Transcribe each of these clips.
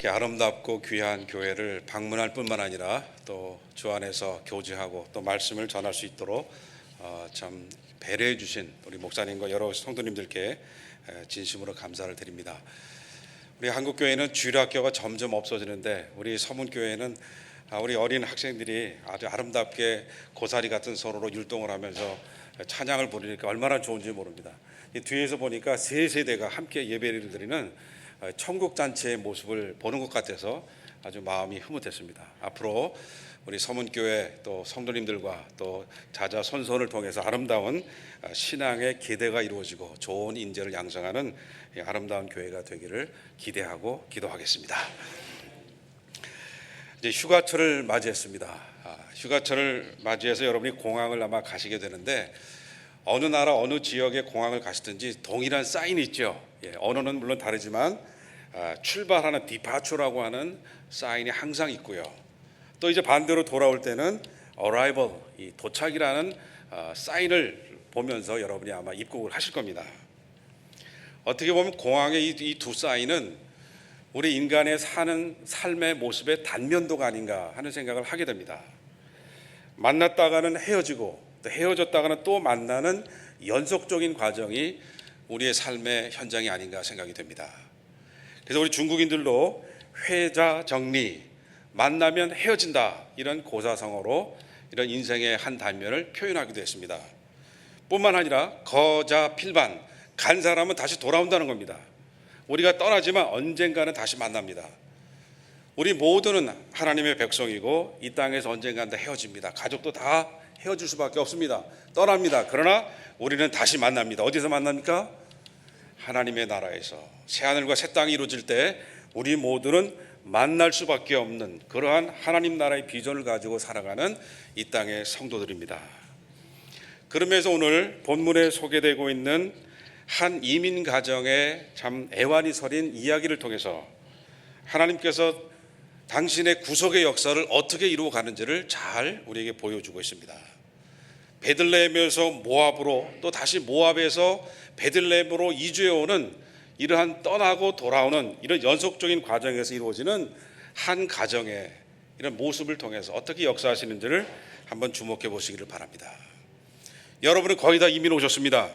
이렇게 아름답고 귀한 교회를 방문할 뿐만 아니라 또 주 안에서 교제하고 또 말씀을 전할 수 있도록 참 배려해 주신 우리 목사님과 여러 성도님들께 진심으로 감사를 드립니다. 우리 한국교회는 주일학교가 점점 없어지는데 우리 서문교회는 우리 어린 학생들이 아주 아름답게 고사리 같은 서로로 율동을 하면서 찬양을 부르니까 얼마나 좋은지 모릅니다. 이 뒤에서 보니까 세 세대가 함께 예배를 드리는 천국잔치의 모습을 보는 것 같아서 아주 마음이 흐뭇했습니다. 앞으로 우리 서문교회 또 성도님들과 또 자자손손을 통해서 아름다운 신앙의 기대가 이루어지고 좋은 인재를 양성하는 아름다운 교회가 되기를 기대하고 기도하겠습니다. 이제 휴가철을 맞이했습니다. 휴가철을 맞이해서 여러분이 공항을 아마 가시게 되는데 어느 나라 어느 지역의 공항을 가시든지 동일한 사인이 있죠. 언어는 물론 다르지만 출발하는 디파처라고 하는 사인이 항상 있고요. 또 이제 반대로 돌아올 때는 arrival, 이 도착이라는 사인을 보면서 여러분이 아마 입국을 하실 겁니다. 어떻게 보면 공항의 이 두 사인은 우리 인간의 사는 삶의 모습의 단면도가 아닌가 하는 생각을 하게 됩니다. 만났다가는 헤어지고 또 헤어졌다가는 또 만나는 연속적인 과정이 우리의 삶의 현장이 아닌가 생각이 됩니다. 그래서 우리 중국인들도 회자 정리, 만나면 헤어진다 이런 고사성어로 이런 인생의 한 단면을 표현하기도 했습니다. 뿐만 아니라 거자 필반, 간 사람은 다시 돌아온다는 겁니다. 우리가 떠나지만 언젠가는 다시 만납니다. 우리 모두는 하나님의 백성이고 이 땅에서 언젠가는 헤어집니다. 가족도 다 헤어질 수밖에 없습니다. 떠납니다. 그러나 우리는 다시 만납니다. 어디서 만납니까? 하나님의 나라에서 새하늘과 새 땅이 이루어질 때 우리 모두는 만날 수밖에 없는 그러한 하나님 나라의 비전을 가지고 살아가는 이 땅의 성도들입니다. 그러면서 오늘 본문에 소개되고 있는 한 이민 가정의 참 애환이 서린 이야기를 통해서 하나님께서 당신의 구속의 역사를 어떻게 이루어 가는지를 잘 우리에게 보여주고 있습니다. 베들레헴에서 모압으로 또 다시 모압에서 베들레헴으로 이주해 오는 이러한 떠나고 돌아오는 이런 연속적인 과정에서 이루어지는 한 가정의 이런 모습을 통해서 어떻게 역사하시는지를 한번 주목해 보시기를 바랍니다. 여러분은 거의 다 이민 오셨습니다.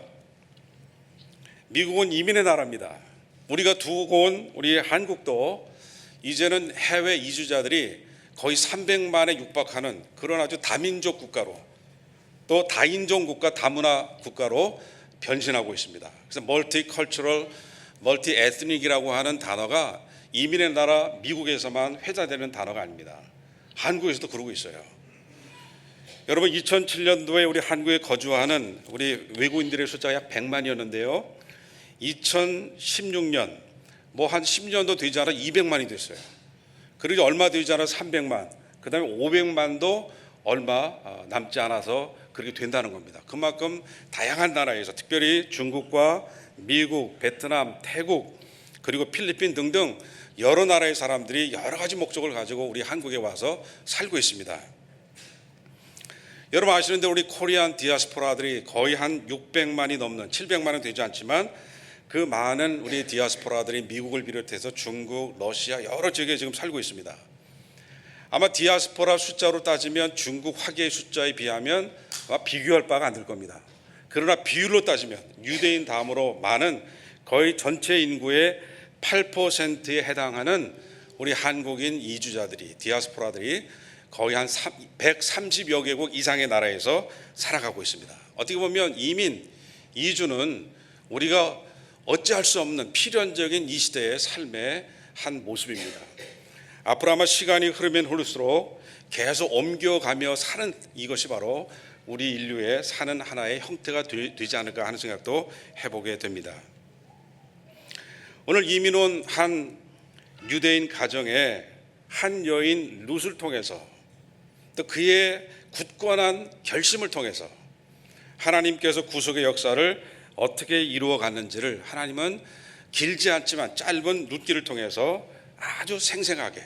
미국은 이민의 나라입니다. 우리가 두고 온 우리 한국도 이제는 해외 이주자들이 거의 300만에 육박하는 그런 아주 다민족 국가로 또 다인종 국가, 다문화 국가로 변신하고 있습니다. 그래서 멀티컬처럴, 멀티에스닉이라고 하는 단어가 이민의 나라 미국에서만 회자되는 단어가 아닙니다. 한국에서도 그러고 있어요. 여러분 2007년도에 우리 한국에 거주하는 우리 외국인들의 숫자가 약 100만이었는데요. 2016년 뭐 한 10년도 되지 않아 200만이 됐어요. 그리고 얼마 되지 않아 300만, 그 다음에 500만도 얼마 남지 않아서 그렇게 된다는 겁니다. 그만큼 다양한 나라에서 특별히 중국과 미국, 베트남, 태국 그리고 필리핀 등등 여러 나라의 사람들이 여러 가지 목적을 가지고 우리 한국에 와서 살고 있습니다. 여러분 아시는데 우리 코리안 디아스포라들이 거의 한 600만이 넘는 700만은 되지 않지만 그 많은 우리 디아스포라들이 미국을 비롯해서 중국, 러시아 여러 지역에 지금 살고 있습니다. 아마 디아스포라 숫자로 따지면 중국 화개의 숫자에 비하면 비교할 바가 안 될 겁니다. 그러나 비율로 따지면 유대인 다음으로 많은 거의 전체 인구의 8%에 해당하는 우리 한국인 이주자들이 디아스포라들이 거의 한 130여 개국 이상의 나라에서 살아가고 있습니다. 어떻게 보면 이민, 이주는 우리가 어찌할 수 없는 필연적인 이 시대의 삶의 한 모습입니다. 앞으로 아마 시간이 흐르면 흐를수록 계속 옮겨가며 사는 이것이 바로 우리 인류의 사는 하나의 형태가 되지 않을까 하는 생각도 해보게 됩니다. 오늘 이민 온 한 유대인 가정의 한 여인 룻을 통해서 또 그의 굳건한 결심을 통해서 하나님께서 구속의 역사를 어떻게 이루어 갔는지를 하나님은 길지 않지만 짧은 룻기를 통해서 아주 생생하게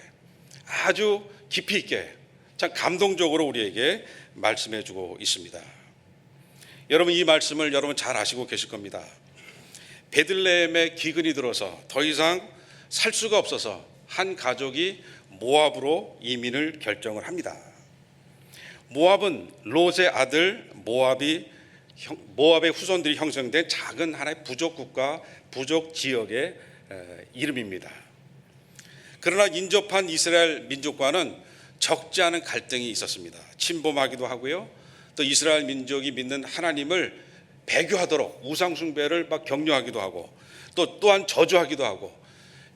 아주 깊이 있게 참 감동적으로 우리에게 말씀해 주고 있습니다. 여러분 이 말씀을 여러분 잘 아시고 계실 겁니다. 베들레헴에 기근이 들어서 더 이상 살 수가 없어서 한 가족이 모압으로 이민을 결정을 합니다. 모압은 롯의 아들 모압의 후손들이 형성된 작은 하나의 부족 국가, 부족 지역의 이름입니다. 그러나 인접한 이스라엘 민족과는 적지 않은 갈등이 있었습니다. 침범하기도 하고요. 또 이스라엘 민족이 믿는 하나님을 배교하도록 우상 숭배를 막 격려하기도 하고 또한 저주하기도 하고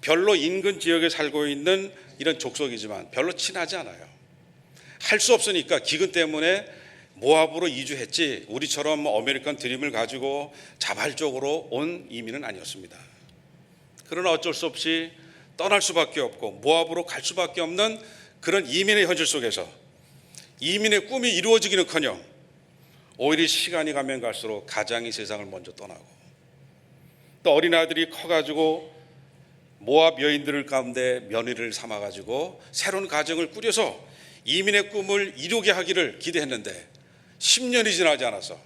별로 인근 지역에 살고 있는 이런 족속이지만 별로 친하지 않아요. 할 수 없으니까 기근 때문에 모압으로 이주했지 우리처럼 아메리칸 드림을 가지고 자발적으로 온 이민은 아니었습니다. 그러나 어쩔 수 없이 떠날 수밖에 없고 모압으로 갈 수밖에 없는 그런 이민의 현실 속에서 이민의 꿈이 이루어지기는커녕 오히려 시간이 가면 갈수록 가장이 세상을 먼저 떠나고 또 어린아들이 커가지고 모압 여인들 가운데 며느리를 삼아가지고 새로운 가정을 꾸려서 이민의 꿈을 이루게 하기를 기대했는데 10년이 지나지 않아서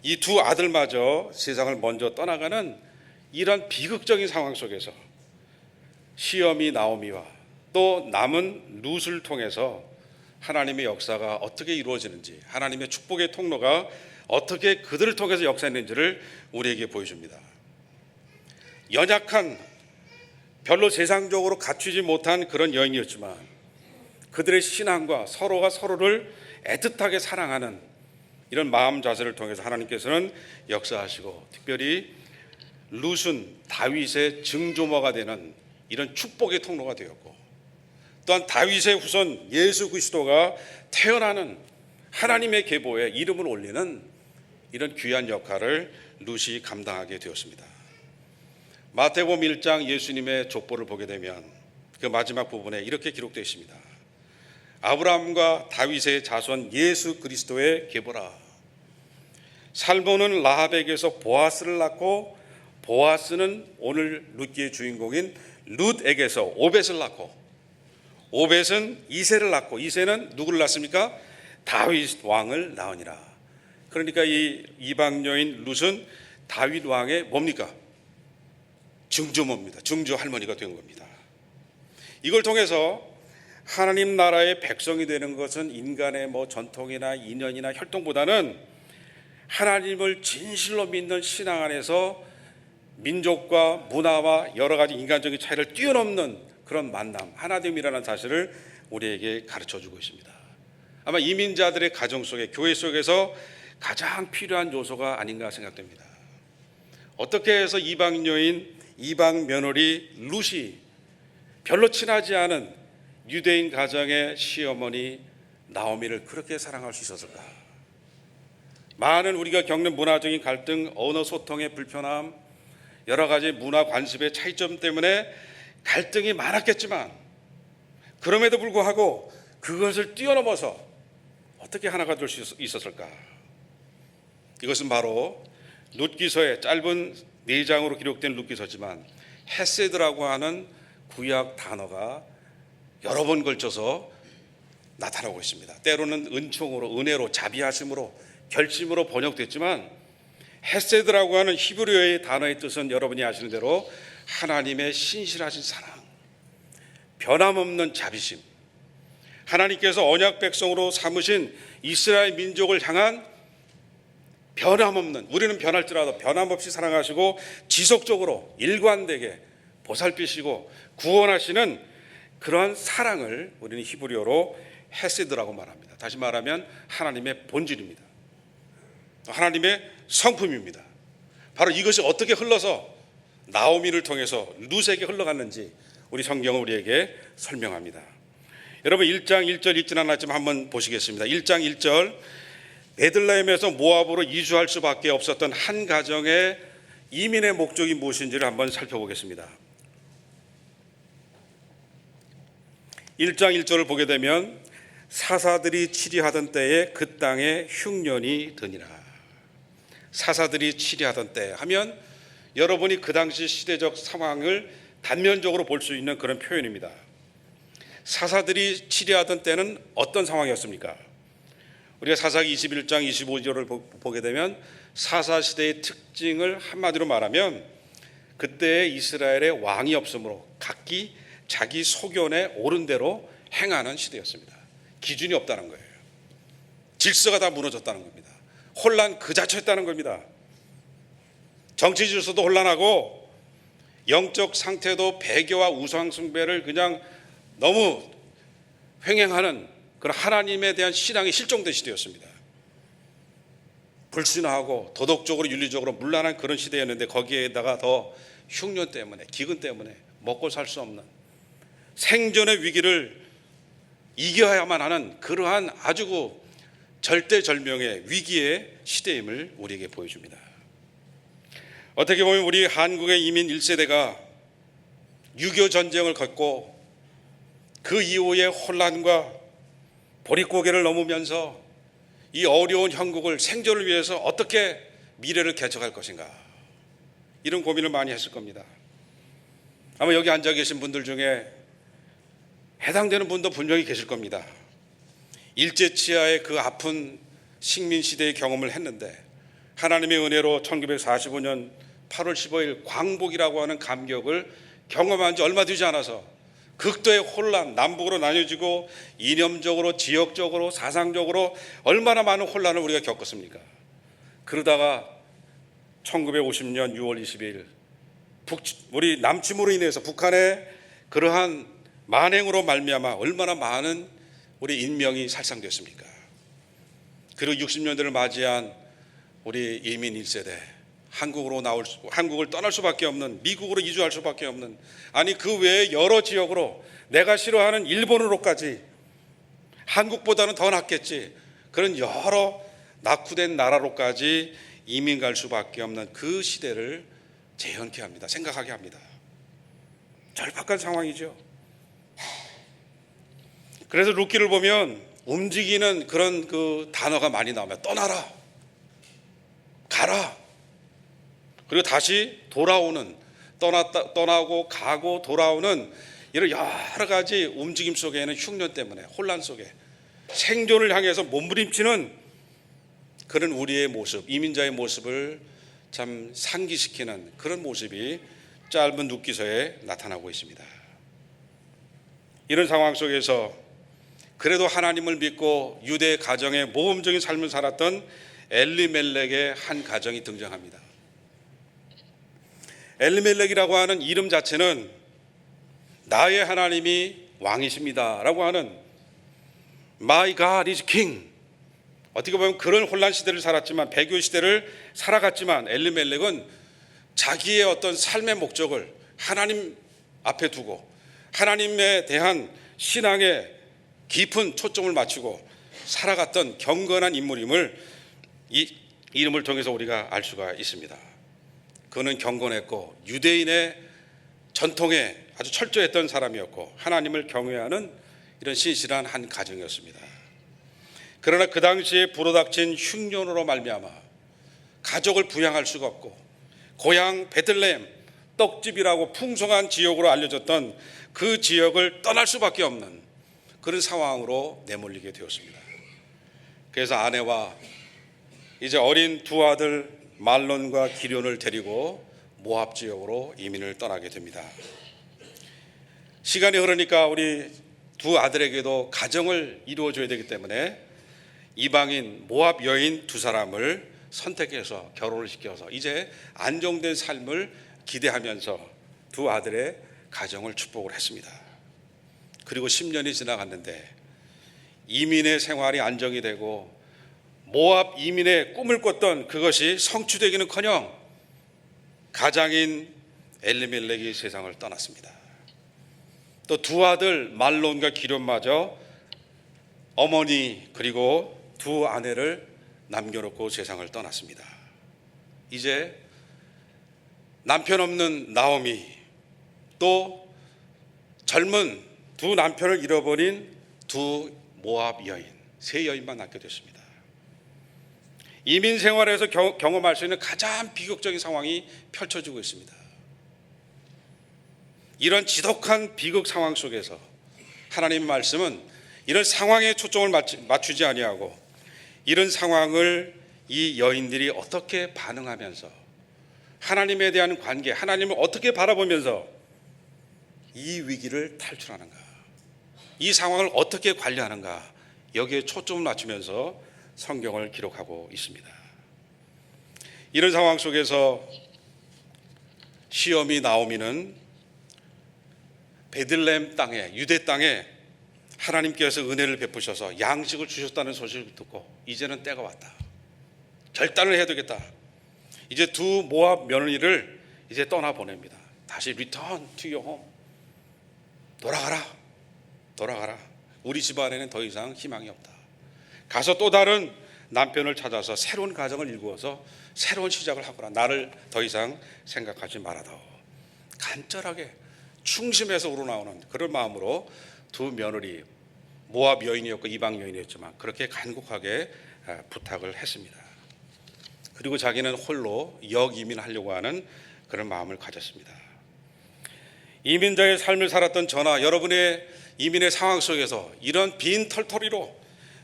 이 두 아들마저 세상을 먼저 떠나가는 이런 비극적인 상황 속에서 시어미 나오미와 또 남은 룻을 통해서 하나님의 역사가 어떻게 이루어지는지, 하나님의 축복의 통로가 어떻게 그들을 통해서 역사했는지를 우리에게 보여줍니다. 연약한, 별로 세상적으로 갖추지 못한 그런 여인이었지만 그들의 신앙과 서로가 서로를 애틋하게 사랑하는 이런 마음 자세를 통해서 하나님께서는 역사하시고 특별히 룻은 다윗의 증조모가 되는 이런 축복의 통로가 되었고 또한 다윗의 후손 예수 그리스도가 태어나는 하나님의 계보에 이름을 올리는 이런 귀한 역할을 룻이 감당하게 되었습니다. 마태복음 1장 예수님의 족보를 보게 되면 그 마지막 부분에 이렇게 기록되어 있습니다. 아브라함과 다윗의 자손 예수 그리스도의 계보라. 살몬은 라합에게서 보아스를 낳고 보아스는 오늘 룻기의 주인공인 룻에게서 오벳을 낳고 오벳은 이새를 낳고 이새는 누구를 낳습니까? 다윗 왕을 낳으니라. 그러니까 이 이방 여인 룻은 다윗 왕의 뭡니까? 증조모입니다. 증조 할머니가 된 겁니다. 이걸 통해서 하나님 나라의 백성이 되는 것은 인간의 전통이나 인연이나 혈통보다는 하나님을 진실로 믿는 신앙 안에서 민족과 문화와 여러 가지 인간적인 차이를 뛰어넘는 그런 만남, 하나됨이라는 사실을 우리에게 가르쳐주고 있습니다. 아마 이민자들의 가정 속에, 교회 속에서 가장 필요한 요소가 아닌가 생각됩니다. 어떻게 해서 이방 여인, 이방 며느리 룻이 별로 친하지 않은 유대인 가정의 시어머니 나오미를 그렇게 사랑할 수 있었을까? 많은 우리가 겪는 문화적인 갈등, 언어 소통의 불편함, 여러 가지 문화 관습의 차이점 때문에 갈등이 많았겠지만 그럼에도 불구하고 그것을 뛰어넘어서 어떻게 하나가 될 수 있었을까? 이것은 바로 룻기서의 짧은 4장으로 기록된 룻기서지만 헤세드라고 하는 구약 단어가 여러 번 걸쳐서 나타나고 있습니다. 때로는 은총으로, 은혜로, 자비하심으로, 결심으로 번역됐지만 헤세드라고 하는 히브리어의 단어의 뜻은 여러분이 아시는 대로 하나님의 신실하신 사랑, 변함없는 자비심, 하나님께서 언약 백성으로 삼으신 이스라엘 민족을 향한 변함없는, 우리는 변할지라도 변함없이 사랑하시고 지속적으로 일관되게 보살피시고 구원하시는 그러한 사랑을 우리는 히브리어로 헤세드라고 말합니다. 다시 말하면 하나님의 본질입니다. 하나님의 성품입니다. 바로 이것이 어떻게 흘러서 나오미를 통해서 룻에게 흘러갔는지 우리 성경은 우리에게 설명합니다. 여러분 1장 1절 읽지는 않았지만 한번 보시겠습니다. 1장 1절 베들레헴에서 모압으로 이주할 수밖에 없었던 한 가정의 이민의 목적이 무엇인지를 한번 살펴보겠습니다. 1장 1절을 보게 되면 사사들이 치리하던 때에 그 땅에 흉년이 드니라. 사사들이 치리하던 때 하면 여러분이 그 당시 시대적 상황을 단면적으로 볼 수 있는 그런 표현입니다. 사사들이 치리하던 때는 어떤 상황이었습니까? 우리가 사사기 21장 25절을 보게 되면 사사시대의 특징을 한마디로 말하면 그때 이스라엘의 왕이 없으므로 각기 자기 소견에 옳은 대로 행하는 시대였습니다. 기준이 없다는 거예요. 질서가 다 무너졌다는 겁니다. 혼란 그 자체였다는 겁니다. 정치 질서도 혼란하고 영적 상태도 배교와 우상 숭배를 그냥 너무 횡행하는 그런 하나님에 대한 신앙이 실종된 시대였습니다. 불순하고 도덕적으로 윤리적으로 문란한 그런 시대였는데 거기에다가 더 흉년 때문에 기근 때문에 먹고 살 수 없는 생존의 위기를 이겨야만 하는 그러한 아주 절대절명의 위기의 시대임을 우리에게 보여줍니다. 어떻게 보면 우리 한국의 이민 1세대가 6.25 전쟁을 겪고 그 이후의 혼란과 보릿고개를 넘으면서 이 어려운 형국을 생존을 위해서 어떻게 미래를 개척할 것인가, 이런 고민을 많이 했을 겁니다. 아마 여기 앉아 계신 분들 중에 해당되는 분도 분명히 계실 겁니다. 일제치하의 그 아픈 식민시대의 경험을 했는데 하나님의 은혜로 1945년 8월 15일 광복이라고 하는 감격을 경험한 지 얼마 되지 않아서 극도의 혼란, 남북으로 나뉘어지고 이념적으로, 지역적으로, 사상적으로 얼마나 많은 혼란을 우리가 겪었습니까? 그러다가 1950년 6월 22일 우리 남침으로 인해서 북한의 그러한 만행으로 말미암아 얼마나 많은 우리 인명이 살상됐습니까? 그리고 60년대를 맞이한 우리 이민 1세대, 한국을 떠날 수밖에 없는, 미국으로 이주할 수밖에 없는, 아니 그 외에 여러 지역으로, 내가 싫어하는 일본으로까지, 한국보다는 더 낫겠지, 그런 여러 낙후된 나라로까지 이민 갈 수밖에 없는 그 시대를 재현케 합니다. 생각하게 합니다. 절박한 상황이죠. 그래서 룻기를 보면 움직이는 그런 그 단어가 많이 나오면 떠나라, 가라, 그리고 다시 돌아오는, 떠나고 가고 돌아오는 이런 여러 가지 움직임 속에는 흉년 때문에, 혼란 속에 생존을 향해서 몸부림치는 그런 우리의 모습, 이민자의 모습을 참 상기시키는 그런 모습이 짧은 룻기서에 나타나고 있습니다. 이런 상황 속에서 그래도 하나님을 믿고 유대 가정의 모범적인 삶을 살았던 엘리멜렉의 한 가정이 등장합니다. 엘리멜렉이라고 하는 이름 자체는 나의 하나님이 왕이십니다 라고 하는 My God is King, 어떻게 보면 그런 혼란 시대를 살았지만, 배교 시대를 살아갔지만, 엘리멜렉은 자기의 어떤 삶의 목적을 하나님 앞에 두고 하나님에 대한 신앙에 깊은 초점을 맞추고 살아갔던 경건한 인물임을 이 이름을 통해서 우리가 알 수가 있습니다. 그는 경건했고 유대인의 전통에 아주 철저했던 사람이었고 하나님을 경외하는 이런 신실한 한 가정이었습니다. 그러나 그 당시에 불어닥친 흉년으로 말미암아 가족을 부양할 수가 없고 고향 베들레헴, 떡집이라고 풍성한 지역으로 알려졌던 그 지역을 떠날 수밖에 없는 그런 상황으로 내몰리게 되었습니다. 그래서 아내와 이제 어린 두 아들 말론과 기련을 데리고 모압 지역으로 이민을 떠나게 됩니다. 시간이 흐르니까 우리 두 아들에게도 가정을 이루어줘야 되기 때문에 이방인 모압 여인 두 사람을 선택해서 결혼을 시켜서 이제 안정된 삶을 기대하면서 두 아들의 가정을 축복을 했습니다. 그리고 10년이 지나갔는데 이민의 생활이 안정이 되고 모압 이민의 꿈을 꿨던 그것이 성취되기는커녕 가장인 엘리멜렉이 세상을 떠났습니다. 또 두 아들 말론과 기련마저 어머니 그리고 두 아내를 남겨놓고 세상을 떠났습니다. 이제 남편 없는 나오미, 또 젊은 두 남편을 잃어버린 두 모압 여인, 세 여인만 남게 됐습니다. 이민 생활에서 경험할 수 있는 가장 비극적인 상황이 펼쳐지고 있습니다. 이런 지독한 비극 상황 속에서 하나님의 말씀은 이런 상황에 초점을 맞추지 아니하고 이런 상황을 이 여인들이 어떻게 반응하면서 하나님에 대한 관계, 하나님을 어떻게 바라보면서 이 위기를 탈출하는가, 이 상황을 어떻게 관리하는가, 여기에 초점을 맞추면서 성경을 기록하고 있습니다. 이런 상황 속에서 시어미 나오미는 베들레헴 땅에, 유대 땅에 하나님께서 은혜를 베푸셔서 양식을 주셨다는 소식을 듣고 이제는 때가 왔다, 결단을 해야 되겠다. 이제 두 모압 며느리를 이제 떠나보냅니다. 다시 return to your home, 돌아가라. 우리 집안에는 더 이상 희망이 없다. 가서 또 다른 남편을 찾아서 새로운 가정을 일구어서 새로운 시작을 하거라. 나를 더 이상 생각하지 말아다오. 간절하게 충심해서 우러나오는 그런 마음으로 두 며느리, 모압 여인이었고 이방 여인이었지만 그렇게 간곡하게 부탁을 했습니다. 그리고 자기는 홀로 역이민하려고 하는 그런 마음을 가졌습니다. 이민자의 삶을 살았던 저나 여러분의 이민의 상황 속에서 이런 빈 털터리로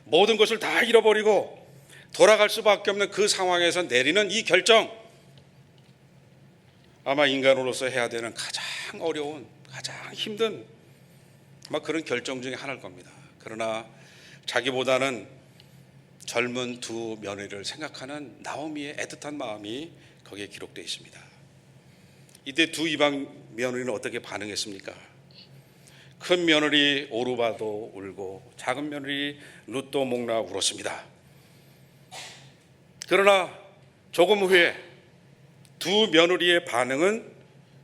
모든 것을 다 잃어버리고 돌아갈 수밖에 없는 그 상황에서 내리는 이 결정, 아마 인간으로서 해야 되는 가장 어려운, 가장 힘든 아마 그런 결정 중에 하나일 겁니다. 그러나 자기보다는 젊은 두 며느리를 생각하는 나오미의 애틋한 마음이 거기에 기록되어 있습니다. 이때 두 이방 며느리는 어떻게 반응했습니까? 큰 며느리 오르바도 울고 작은 며느리 룻도 목나 울었습니다. 그러나 조금 후에 두 며느리의 반응은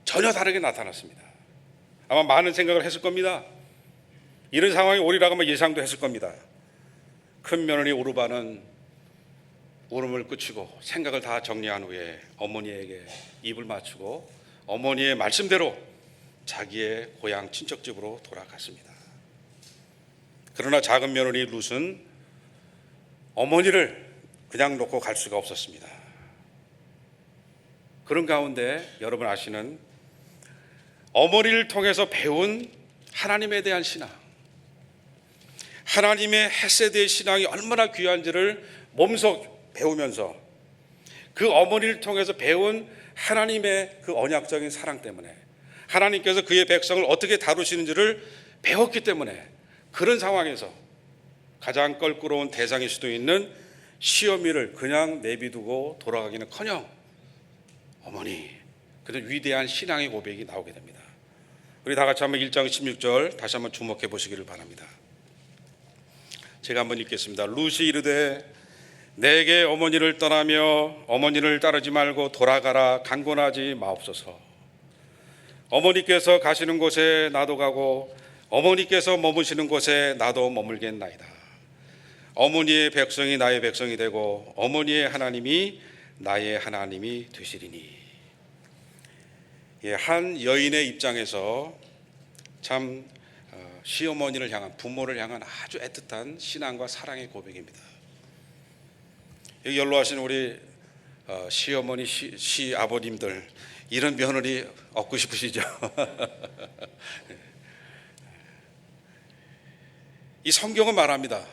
전혀 다르게 나타났습니다. 아마 많은 생각을 했을 겁니다. 이런 상황이 오리라고 아마 예상도 했을 겁니다. 큰 며느리 오르바는 울음을 그치고 생각을 다 정리한 후에 어머니에게 입을 맞추고 어머니의 말씀대로 자기의 고향 친척집으로 돌아갔습니다. 그러나 작은 며느리 룻은 어머니를 그냥 놓고 갈 수가 없었습니다. 그런 가운데 여러분 아시는 어머니를 통해서 배운 하나님에 대한 신앙, 하나님의 헤세드의 신앙이 얼마나 귀한지를 몸소 배우면서 그 어머니를 통해서 배운 하나님의 그 언약적인 사랑 때문에 하나님께서 그의 백성을 어떻게 다루시는지를 배웠기 때문에 그런 상황에서 가장 껄끄러운 대상일 수도 있는 시어미를 그냥 내비두고 돌아가기는커녕 어머니, 그런 위대한 신앙의 고백이 나오게 됩니다. 우리 다 같이 한번 1장 16절 다시 한번 주목해 보시기를 바랍니다. 제가 한번 읽겠습니다. 룻이 이르되 내게 어머니를 떠나며 어머니를 따르지 말고 돌아가라 강권하지 마옵소서. 어머니께서 가시는 곳에 나도 가고 어머니께서 머무시는 곳에 나도 머물겠나이다. 어머니의 백성이 나의 백성이 되고 어머니의 하나님이 나의 하나님이 되시리니. 한 여인의 입장에서 참 시어머니를 향한, 부모를 향한 아주 애틋한 신앙과 사랑의 고백입니다. 여기 연로하신 우리 시어머니, 시아버님들, 이런 며느리 얻고 싶으시죠? 이 성경은 말합니다.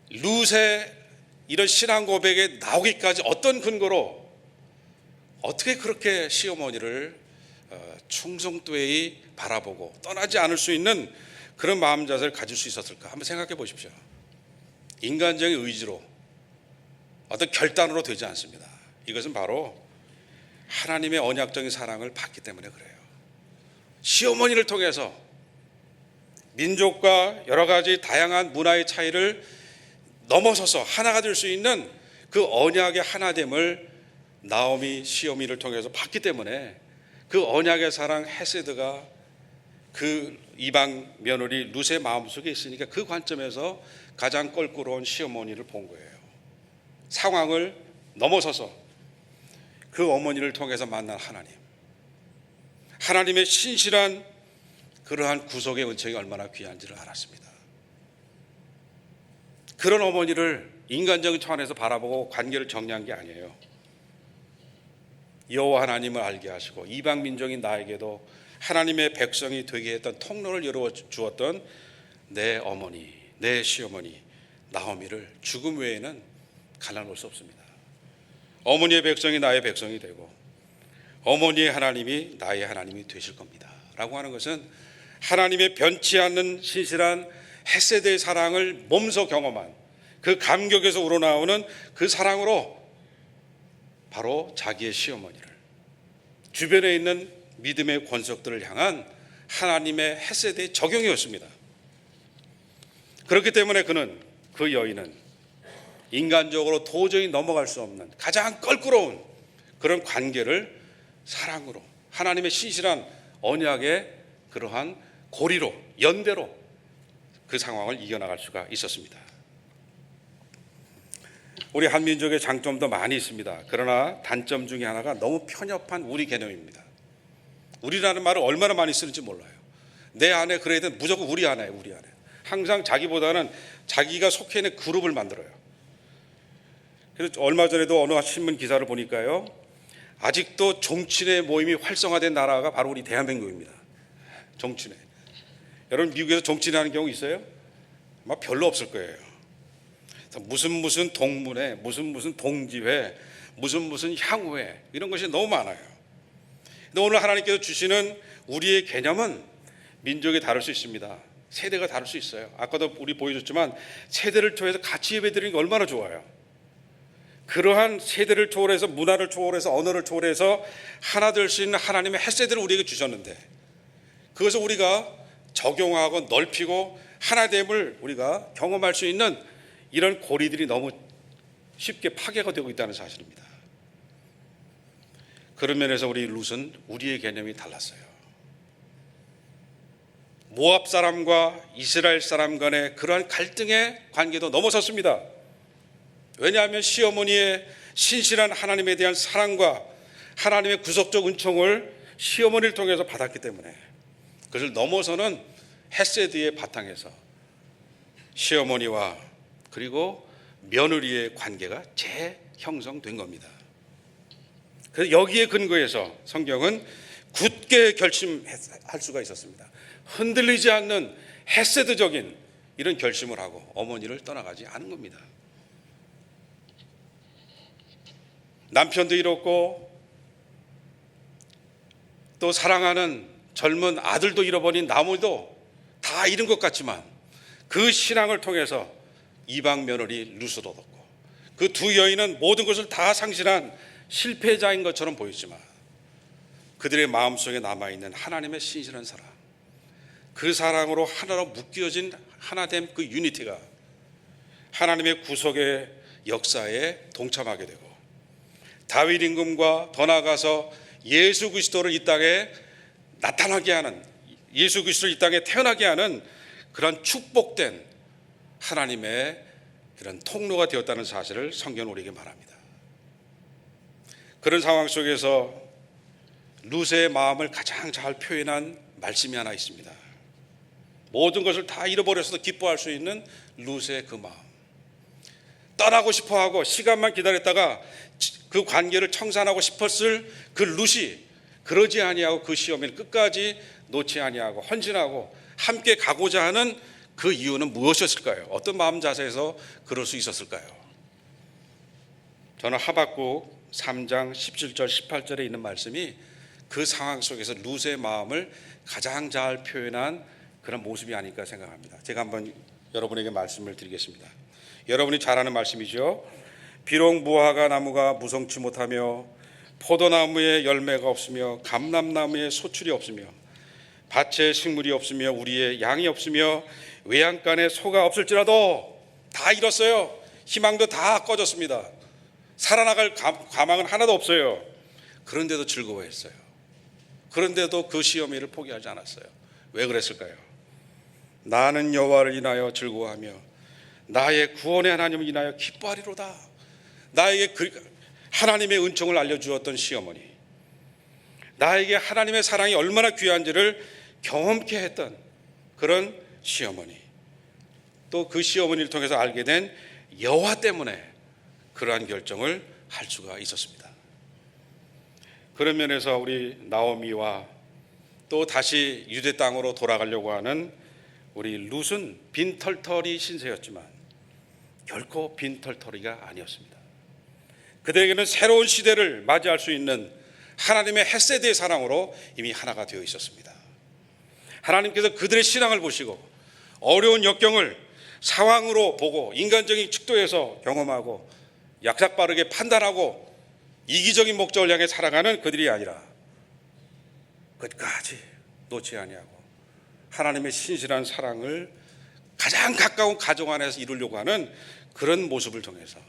룻의 이런 신앙 고백에 나오기까지 어떤 근거로 어떻게 그렇게 시어머니를 충성되이 바라보고 떠나지 않을 수 있는 그런 마음 자세를 가질 수 있었을까? 한번 생각해 보십시오. 인간적인 의지로, 어떤 결단으로 되지 않습니다. 이것은 바로 하나님의 언약적인 사랑을 받기 때문에 그래요. 시어머니를 통해서 민족과 여러 가지 다양한 문화의 차이를 넘어서서 하나가 될 수 있는 그 언약의 하나됨을 나오미 시어미를 통해서 받기 때문에 그 언약의 사랑 헤세드가 그 이방 며느리 룻의 마음속에 있으니까 그 관점에서 가장 껄끄러운 시어머니를 본 거예요. 상황을 넘어서서 그 어머니를 통해서 만난 하나님, 하나님의 신실한 그러한 구속의 은총이 얼마나 귀한지를 알았습니다. 그런 어머니를 인간적인 차원에서 바라보고 관계를 정리한 게 아니에요. 여호와 하나님을 알게 하시고 이방 민족인 나에게도 하나님의 백성이 되게 했던 통로를 열어 주었던 내 어머니, 내 시어머니 나오미를 죽음 외에는 갈라놓을 수 없습니다. 어머니의 백성이 나의 백성이 되고 어머니의 하나님이 나의 하나님이 되실 겁니다. 라고 하는 것은 하나님의 변치 않는 신실한 헤세드의 사랑을 몸소 경험한 그 감격에서 우러나오는 그 사랑으로 바로 자기의 시어머니를, 주변에 있는 믿음의 권속들을 향한 하나님의 헤세드의 적용이었습니다. 그렇기 때문에 그 여인은 인간적으로 도저히 넘어갈 수 없는 가장 껄끄러운 그런 관계를 사랑으로, 하나님의 신실한 언약의 그러한 고리로, 연대로 그 상황을 이겨나갈 수가 있었습니다. 우리 한민족의 장점도 많이 있습니다. 그러나 단점 중에 하나가 너무 편협한 우리 개념입니다. 우리라는 말을 얼마나 많이 쓰는지 몰라요. 내 안에 그래야 돼, 무조건 우리 안에. 항상 자기보다는 자기가 속해 있는 그룹을 만들어요. 그래서 얼마 전에도 어느 신문 기사를 보니까요, 아직도 종친회 모임이 활성화된 나라가 바로 우리 대한민국입니다. 종친회. 여러분, 미국에서 종친회 하는 경우 있어요? 아마 별로 없을 거예요. 무슨 동문회, 무슨 동지회, 무슨 향후회, 이런 것이 너무 많아요. 근데 오늘 하나님께서 주시는 우리의 개념은 민족이 다를 수 있습니다. 세대가 다를 수 있어요. 아까도 우리 보여줬지만 세대를 통해서 같이 예배드리는 게 얼마나 좋아요. 그러한 세대를 초월해서, 문화를 초월해서, 언어를 초월해서 하나 될 수 있는 하나님의 헤세드를 우리에게 주셨는데, 그것을 우리가 적용하고 넓히고 하나됨을 우리가 경험할 수 있는 이런 고리들이 너무 쉽게 파괴가 되고 있다는 사실입니다. 그런 면에서 우리 룻은 우리의 개념이 달랐어요. 모압 사람과 이스라엘 사람 간의 그러한 갈등의 관계도 넘어섰습니다. 왜냐하면 시어머니의 신실한 하나님에 대한 사랑과 하나님의 구속적 은총을 시어머니를 통해서 받았기 때문에 그것을 넘어서는 헤세드의 바탕에서 시어머니와 그리고 며느리의 관계가 재형성된 겁니다. 그래서 여기에 근거해서 성경은 굳게 결심할 수가 있었습니다. 흔들리지 않는 헤세드적인 이런 결심을 하고 어머니를 떠나가지 않은 겁니다. 남편도 잃었고 또 사랑하는 젊은 아들도 잃어버린 나무도 다 잃은 것 같지만 그 신앙을 통해서 이방 며느리 룻을 얻었고, 그 두 여인은 모든 것을 다 상실한 실패자인 것처럼 보였지만 그들의 마음속에 남아있는 하나님의 신실한 사랑, 그 사랑으로 하나로 묶여진 하나됨, 그 유니티가 하나님의 구속의 역사에 동참하게 되고, 다윗 임금과 더 나아가서 예수 그리스도를 이 땅에 나타나게 하는, 예수 그리스도를 이 땅에 태어나게 하는 그런 축복된 하나님의 그런 통로가 되었다는 사실을 성경은 우리에게 말합니다. 그런 상황 속에서 룻의 마음을 가장 잘 표현한 말씀이 하나 있습니다. 모든 것을 다 잃어버려서도 기뻐할 수 있는 룻의 그 마음, 떠나고 싶어하고 시간만 기다렸다가 그 관계를 청산하고 싶었을 그 룻이 그러지 아니하고 그 시어머니를 끝까지 놓지 아니하고 헌신하고 함께 가고자 하는 그 이유는 무엇이었을까요? 어떤 마음 자세에서 그럴 수 있었을까요? 저는 하박국 3장 17절 18절에 있는 말씀이 그 상황 속에서 룻의 마음을 가장 잘 표현한 그런 모습이 아닐까 생각합니다. 제가 한번 여러분에게 말씀을 드리겠습니다. 여러분이 잘 아는 말씀이죠. 비록 무화과 나무가 무성치 못하며 포도나무에 열매가 없으며 감람나무에 소출이 없으며 밭에 식물이 없으며 우리의 양이 없으며 외양간에 소가 없을지라도, 다 잃었어요. 희망도 다 꺼졌습니다. 살아나갈 가망은 하나도 없어요. 그런데도 즐거워했어요. 그런데도 그 시어머니를 포기하지 않았어요. 왜 그랬을까요? 나는 여호와를 인하여 즐거워하며 나의 구원의 하나님을 인하여 기뻐하리로다. 나에게 하나님의 은총을 알려주었던 시어머니, 나에게 하나님의 사랑이 얼마나 귀한지를 경험케 했던 그런 시어머니, 또 그 시어머니를 통해서 알게 된 여호와 때문에 그러한 결정을 할 수가 있었습니다. 그런 면에서 우리 나오미와 또 다시 유대 땅으로 돌아가려고 하는 우리 룻은 빈털터리 신세였지만 결코 빈털터리가 아니었습니다. 그들에게는 새로운 시대를 맞이할 수 있는 하나님의 헤세드의 사랑으로 이미 하나가 되어 있었습니다. 하나님께서 그들의 신앙을 보시고 어려운 역경을 상황으로 보고 인간적인 측도에서 경험하고 약삭빠르게 판단하고 이기적인 목적을 향해 살아가는 그들이 아니라 끝까지 놓지 아니하고 하나님의 신실한 사랑을 가장 가까운 가정 안에서 이루려고 하는 그런 모습을 통해서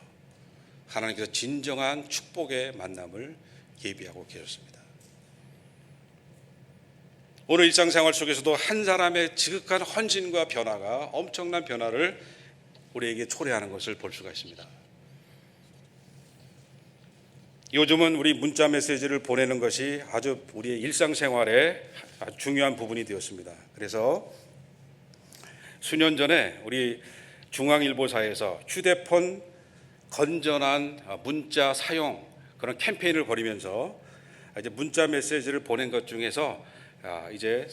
하나님께서 진정한 축복의 만남을 예비하고 계셨습니다. 오늘 일상생활 속에서도 한 사람의 지극한 헌신과 변화가 엄청난 변화를 우리에게 초래하는 것을 볼 수가 있습니다. 요즘은 우리 문자 메시지를 보내는 것이 아주 우리의 일상생활의 아주 중요한 부분이 되었습니다. 그래서 수년 전에 우리 중앙일보사에서 휴대폰 건전한 문자 사용 그런 캠페인을 벌이면서 이제 문자 메시지를 보낸 것 중에서 이제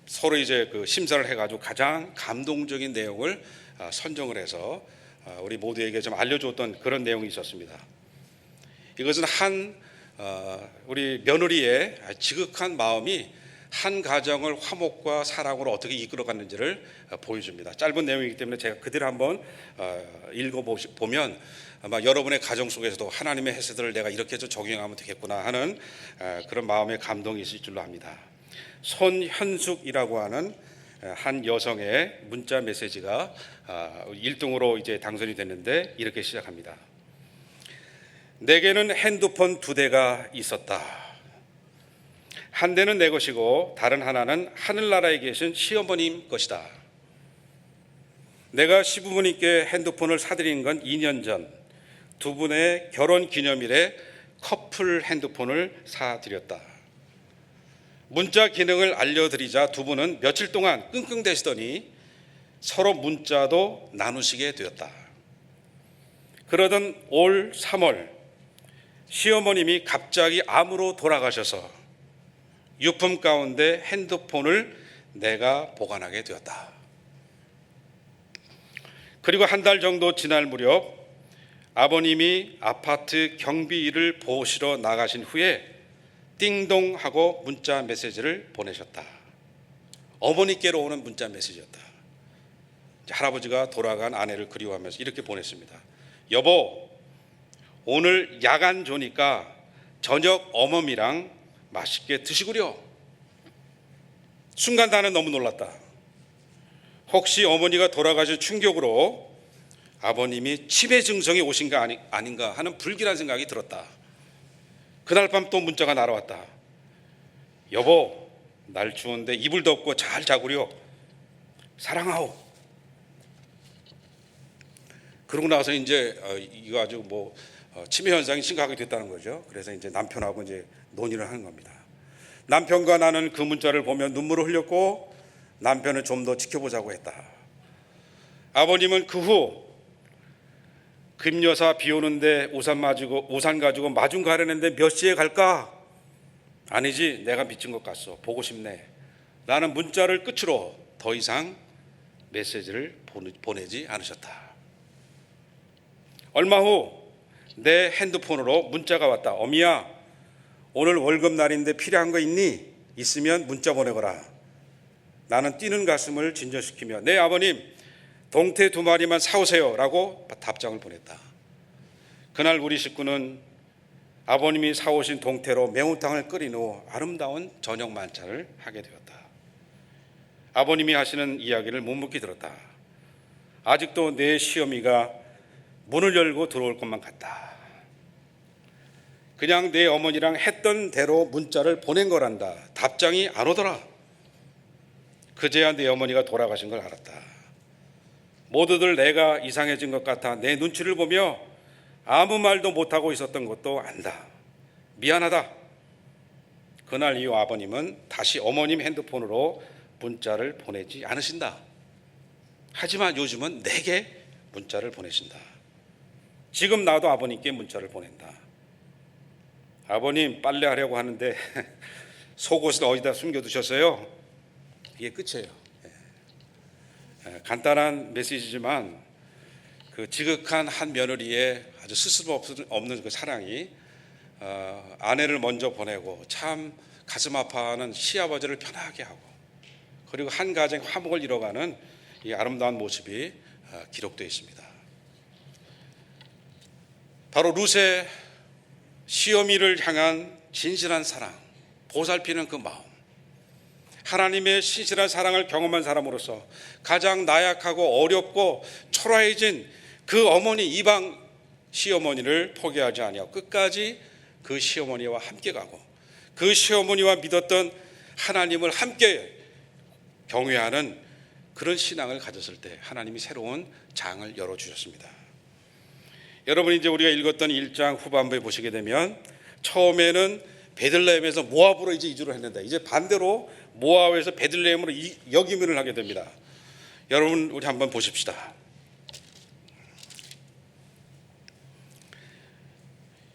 서로 이제 심사를 해가지고 가장 감동적인 내용을 선정을 해서 우리 모두에게 좀 알려줬던 그런 내용이 있었습니다. 이것은 우리 며느리의 지극한 마음이 한 가정을 화목과 사랑으로 어떻게 이끌어갔는지를 보여줍니다. 짧은 내용이기 때문에 제가 그대로 한번 읽어보면 아마 여러분의 가정 속에서도 하나님의 해석들을 내가 이렇게 해서 적용하면 되겠구나 하는 그런 마음의 감동이 있을 줄로 압니다. 손현숙이라고 하는 한 여성의 문자 메시지가 1등으로 이제 당선이 됐는데 이렇게 시작합니다. 내게는 핸드폰 2대가 있었다. 한 대는 내 것이고 다른 하나는 하늘나라에 계신 시어머님 것이다. 내가 시부모님께 핸드폰을 사드린 건 2년 전 두 분의 결혼 기념일에 커플 핸드폰을 사드렸다. 문자 기능을 알려드리자 두 분은 며칠 동안 끙끙대시더니 서로 문자도 나누시게 되었다. 그러던 올 3월 시어머님이 갑자기 암으로 돌아가셔서 유품 가운데 핸드폰을 내가 보관하게 되었다. 그리고 한 달 정도 지날 무렵 아버님이 아파트 경비일을 보시러 나가신 후에 띵동 하고 문자 메시지를 보내셨다. 어머니께로 오는 문자 메시지였다. 할아버지가 돌아간 아내를 그리워하면서 이렇게 보냈습니다. 여보, 오늘 야간 조니까 저녁 어머니랑 맛있게 드시구려. 순간 나는 너무 놀랐다. 혹시 어머니가 돌아가신 충격으로 아버님이 치매 증상이 오신 거 아닌가 하는 불길한 생각이 들었다. 그날 밤 또 문자가 날아왔다. 여보, 날 추운데 이불 덮고 잘 자구려. 사랑하오. 그러고 나서 이제 이거 아주 치매 현상이 심각하게 됐다는 거죠. 그래서 이제 남편하고 이제 논의를 하는 겁니다. 남편과 나는 그 문자를 보며 눈물을 흘렸고 남편을 좀 더 지켜보자고 했다. 아버님은 그 후 금여사 비 오는데 우산 가지고 마중 가려는데 몇 시에 갈까? 아니지, 내가 미친 것 같소. 보고 싶네. 라는 문자를 끝으로 더 이상 메시지를 보내지 않으셨다. 얼마 후 내 핸드폰으로 문자가 왔다. 어미야, 오늘 월급날인데 필요한 거 있니? 있으면 문자 보내거라. 나는 뛰는 가슴을 진정시키며 네 아버님, 동태 2마리만 사오세요 라고 답장을 보냈다. 그날 우리 식구는 아버님이 사오신 동태로 매운탕을 끓인 후 아름다운 저녁 만찬을 하게 되었다. 아버님이 하시는 이야기를 묵묵히 들었다. 아직도 내 시어미가 문을 열고 들어올 것만 같다. 그냥 내 어머니랑 했던 대로 문자를 보낸 거란다. 답장이 안 오더라. 그제야 내 어머니가 돌아가신 걸 알았다. 모두들 내가 이상해진 것 같아 내 눈치를 보며 아무 말도 못하고 있었던 것도 안다. 미안하다. 그날 이후 아버님은 다시 어머님 핸드폰으로 문자를 보내지 않으신다. 하지만 요즘은 내게 문자를 보내신다. 지금 나도 아버님께 문자를 보낸다. 아버님, 빨래하려고 하는데 속옷을 어디다 숨겨두셨어요? 이게 끝이에요. 간단한 메시지지만 그 지극한 한 며느리의 아주 스스럼 없는 그 사랑이 아내를 먼저 보내고 참 가슴 아파하는 시아버지를 편하게 하고 그리고 한 가정 화목을 이뤄가는 이 아름다운 모습이 기록되어 있습니다. 바로 룻의 시어미를 향한 진실한 사랑, 보살피는 그 마음, 하나님의 신실한 사랑을 경험한 사람으로서 가장 나약하고 어렵고 초라해진 그 어머니, 이방 시어머니를 포기하지 아니하고 끝까지 그 시어머니와 함께 가고 그 시어머니와 믿었던 하나님을 함께 경외하는 그런 신앙을 가졌을 때 하나님이 새로운 장을 열어주셨습니다. 여러분, 이제 우리가 읽었던 1장 후반부에 보시게 되면 처음에는 베들레헴에서 모압으로 이제 이주를 했는데 이제 반대로 모압에서 베들레헴으로 역이민을 하게 됩니다. 여러분, 우리 한번 보십시다.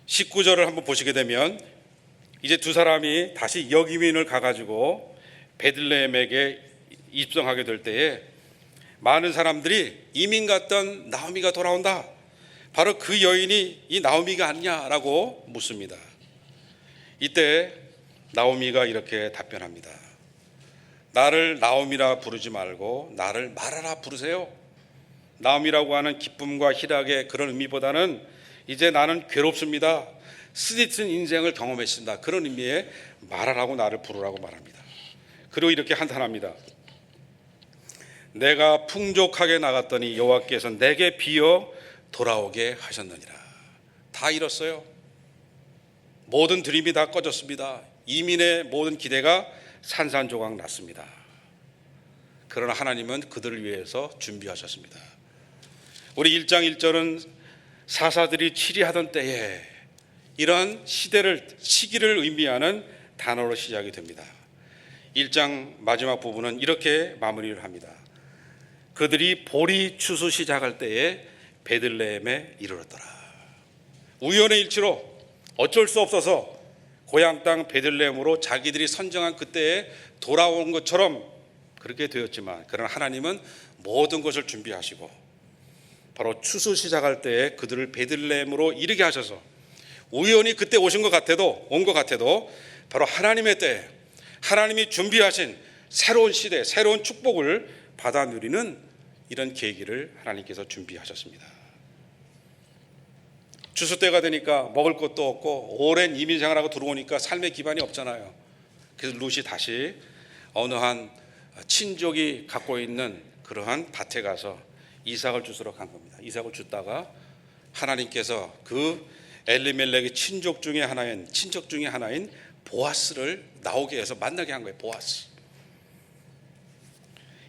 19절을 한번 보시게 되면 이제 두 사람이 다시 역이민을 가가지고 베들레헴에게 입성하게 될 때에 많은 사람들이 이민 갔던 나오미가 돌아온다, 바로 그 여인이 이 나오미가 아니냐라고 묻습니다. 이때 나오미가 이렇게 답변합니다. 나를 나오미라 부르지 말고 나를 마라라 부르세요. 나오미라고 하는 기쁨과 희락의 그런 의미보다는 이제 나는 괴롭습니다, 스디튼 인생을 경험했습니다, 그런 의미의 마라라고 나를 부르라고 말합니다. 그리고 이렇게 한탄합니다. 내가 풍족하게 나갔더니 여호와께서 내게 비어 돌아오게 하셨느니라. 다 잃었어요. 모든 드림이 다 꺼졌습니다. 이민의 모든 기대가 산산조각 났습니다. 그러나 하나님은 그들을 위해서 준비하셨습니다. 우리 1장 1절은 사사들이 치리하던 때에 이런 시기를 의미하는 단어로 시작이 됩니다. 1장 마지막 부분은 이렇게 마무리를 합니다. 그들이 보리 추수 시작할 때에 베들레헴에 이르렀더라. 우연의 일치로 어쩔 수 없어서 고향 땅 베들레헴으로 자기들이 선정한 그때에 돌아온 것처럼 그렇게 되었지만, 그러나 하나님은 모든 것을 준비하시고 바로 추수 시작할 때에 그들을 베들레헴으로 이르게 하셔서 우연히 그때 온 것 같아도 바로 하나님의 때에 하나님이 준비하신 새로운 시대, 새로운 축복을 받아 누리는 이런 계기를 하나님께서 준비하셨습니다. 추수 때가 되니까 먹을 것도 없고 오랜 이민 생활하고 들어오니까 삶의 기반이 없잖아요. 그래서 룻이 다시 어느 한 친족이 갖고 있는 그러한 밭에 가서 이삭을 주스러 간 겁니다. 이삭을 줍다가 하나님께서 그 엘리멜렉의 친척 중에 하나인 보아스를 나오게 해서 만나게 한 거예요. 보아스.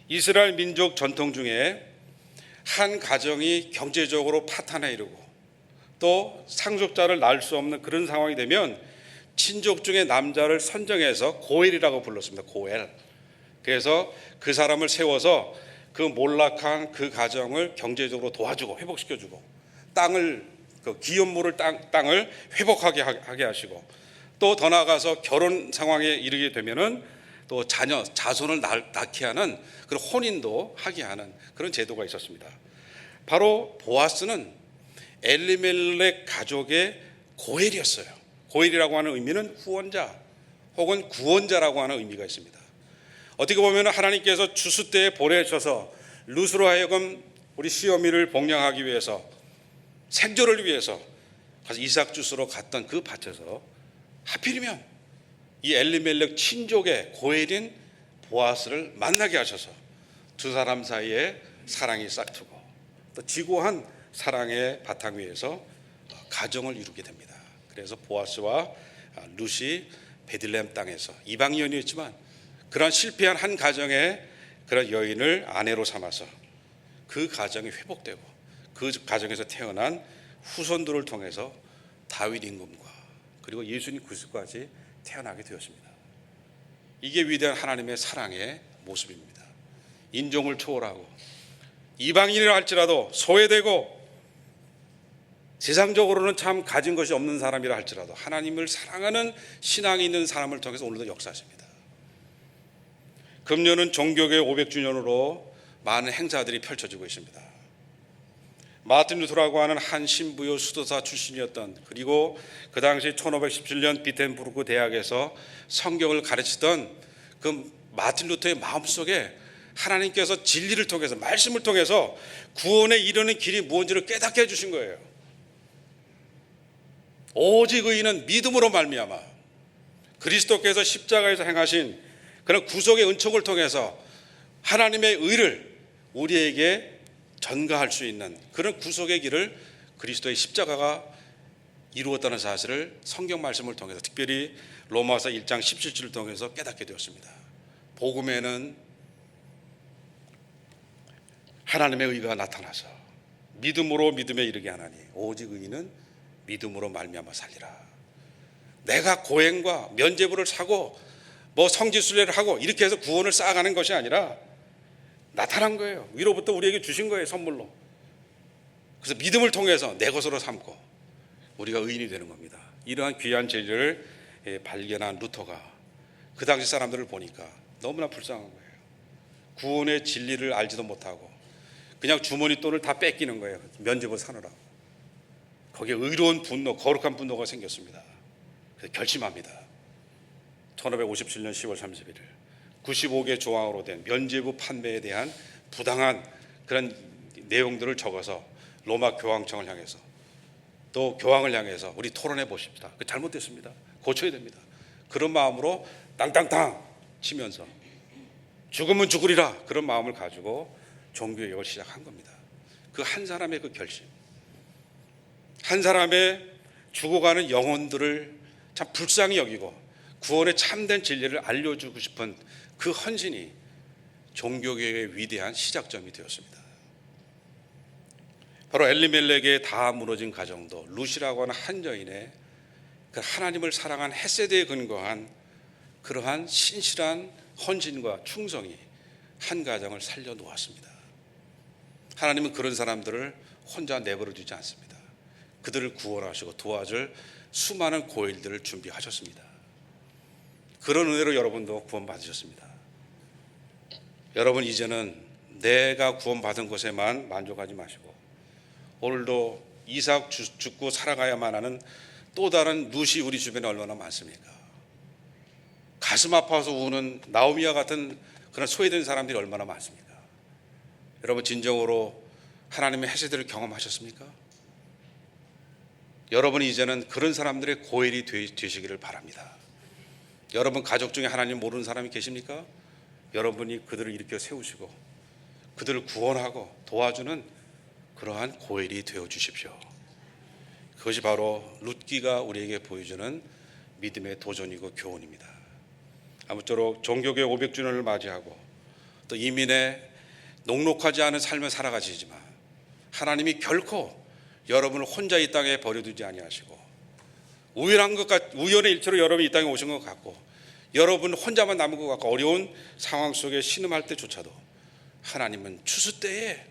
이스라엘 민족 전통 중에 한 가정이 경제적으로 파탄에 이르고 또 상속자를 낳을 수 없는 그런 상황이 되면 친족 중에 남자를 선정해서 고엘이라고 불렀습니다. 고엘. 그래서 그 사람을 세워서 그 몰락한 그 가정을 경제적으로 도와주고 회복시켜주고 땅을, 그 기업물을 땅을 회복하게 하게 하시고 또 더 나아가서 결혼 상황에 이르게 되면은 또 자손을 낳게 하는 그런 혼인도 하게 하는 그런 제도가 있었습니다. 바로 보아스는 엘리멜렉 가족의 고엘이었어요. 고엘이라고 하는 의미는 후원자 혹은 구원자라고 하는 의미가 있습니다. 어떻게 보면 하나님께서 추수 때에 보내셔서 룻으로 하여금 우리 시어미를 복양하기 위해서, 생존을 위해서 가서 이삭 주스러 갔던 그 밭에서 하필이면 이 엘리멜렉 친족의 고엘인 보아스를 만나게 하셔서 두 사람 사이에 사랑이 싹트고 또 지고한 사랑의 바탕 위에서 가정을 이루게 됩니다. 그래서 보아스와 룻이 베들레헴 땅에서 이방인이었지만 그런 실패한 한 가정의 그런 여인을 아내로 삼아서 그 가정이 회복되고 그 가정에서 태어난 후손들을 통해서 다윗 임금과 그리고 예수님 그리스도까지 태어나게 되었습니다. 이게 위대한 하나님의 사랑의 모습입니다. 인종을 초월하고 이방인이라 할지라도 소외되고 세상적으로는 참 가진 것이 없는 사람이라 할지라도 하나님을 사랑하는 신앙이 있는 사람을 통해서 오늘도 역사하십니다. 금년은 종교교회 500주년으로 많은 행사들이 펼쳐지고 있습니다. 마틴 루터라고 하는 한 신부요 수도사 출신이었던, 그리고 그 당시 1517년 비텐부르크 대학에서 성경을 가르치던 그 마틴 루터의 마음속에 하나님께서 진리를 통해서, 말씀을 통해서 구원에 이르는 길이 무엇인지를 깨닫게 해주신 거예요. 오직 의인은 믿음으로 말미암아, 그리스도께서 십자가에서 행하신 그런 구속의 은총을 통해서 하나님의 의를 우리에게 전가할 수 있는 그런 구속의 길을 그리스도의 십자가가 이루었다는 사실을 성경 말씀을 통해서, 특별히 로마서 1장 17절을 통해서 깨닫게 되었습니다. 복음에는 하나님의 의가 나타나서 믿음으로 믿음에 이르게 하나니 오직 의인은 믿음으로 말미암아 살리라. 내가 고행과 면죄부를 사고 뭐 성지순례를 하고 이렇게 해서 구원을 쌓아가는 것이 아니라 나타난 거예요. 위로부터 우리에게 주신 거예요, 선물로. 그래서 믿음을 통해서 내 것으로 삼고 우리가 의인이 되는 겁니다. 이러한 귀한 진리를 발견한 루터가 그 당시 사람들을 보니까 너무나 불쌍한 거예요. 구원의 진리를 알지도 못하고 그냥 주머니 돈을 다 뺏기는 거예요, 면죄부 사느라고. 거기에 의로운 분노, 거룩한 분노가 생겼습니다. 그래서 결심합니다. 1557년 10월 31일 95개 조항으로 된 면죄부 판매에 대한 부당한 그런 내용들을 적어서 로마 교황청을 향해서, 또 교황을 향해서 우리 토론해 보십시다. 그 잘못됐습니다. 고쳐야 됩니다. 그런 마음으로 땅땅땅 치면서 죽으면 죽으리라, 그런 마음을 가지고 종교개혁을 시작한 겁니다. 그 한 사람의 그 결심, 한 사람의 죽어가는 영혼들을 참 불쌍히 여기고 구원의 참된 진리를 알려주고 싶은 그 헌신이 종교개혁의 위대한 시작점이 되었습니다. 바로 엘리멜렉의 다 무너진 가정도 룻이라고 하는 한 여인의 그 하나님을 사랑한 헤세드에 근거한 그러한 신실한 헌신과 충성이 한 가정을 살려놓았습니다. 하나님은 그런 사람들을 혼자 내버려 두지 않습니다. 그들을 구원하시고 도와줄 수많은 고일들을 준비하셨습니다. 그런 은혜로 여러분도 구원받으셨습니다. 여러분, 이제는 내가 구원받은 것에만 만족하지 마시고 오늘도 이삭 죽고 살아가야만 하는 또 다른 룻이 우리 주변에 얼마나 많습니까? 가슴 아파서 우는 나오미와 같은 그런 소외된 사람들이 얼마나 많습니까? 여러분, 진정으로 하나님의 헤세드를 경험하셨습니까? 여러분이 이제는 그런 사람들의 고일이 되시기를 바랍니다. 여러분 가족 중에 하나님 모르는 사람이 계십니까? 여러분이 그들을 일으켜 세우시고 그들을 구원하고 도와주는 그러한 고일이 되어 주십시오. 그것이 바로 룻기가 우리에게 보여주는 믿음의 도전이고 교훈입니다. 아무쪼록 종교개혁 500주년을 맞이하고 또 이민의 녹록하지 않은 삶을 살아가시지만 하나님이 결코 여러분을 혼자 이 땅에 버려두지 아니하시고 우연의 일치로 여러분이 이 땅에 오신 것 같고 여러분 혼자만 남은 것 같고 어려운 상황 속에 신음할 때조차도 하나님은 추수 때에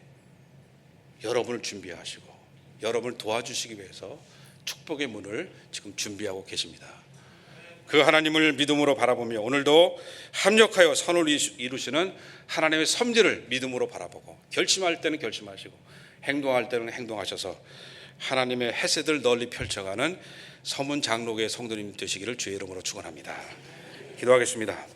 여러분을 준비하시고 여러분을 도와주시기 위해서 축복의 문을 지금 준비하고 계십니다. 그 하나님을 믿음으로 바라보며 오늘도 합력하여 선을 이루시는 하나님의 섭리를 믿음으로 바라보고 결심할 때는 결심하시고 행동할 때는 행동하셔서 하나님의 헤세드를 널리 펼쳐가는 서문 장로교의 성도님 되시기를 주의 이름으로 축원합니다. 기도하겠습니다.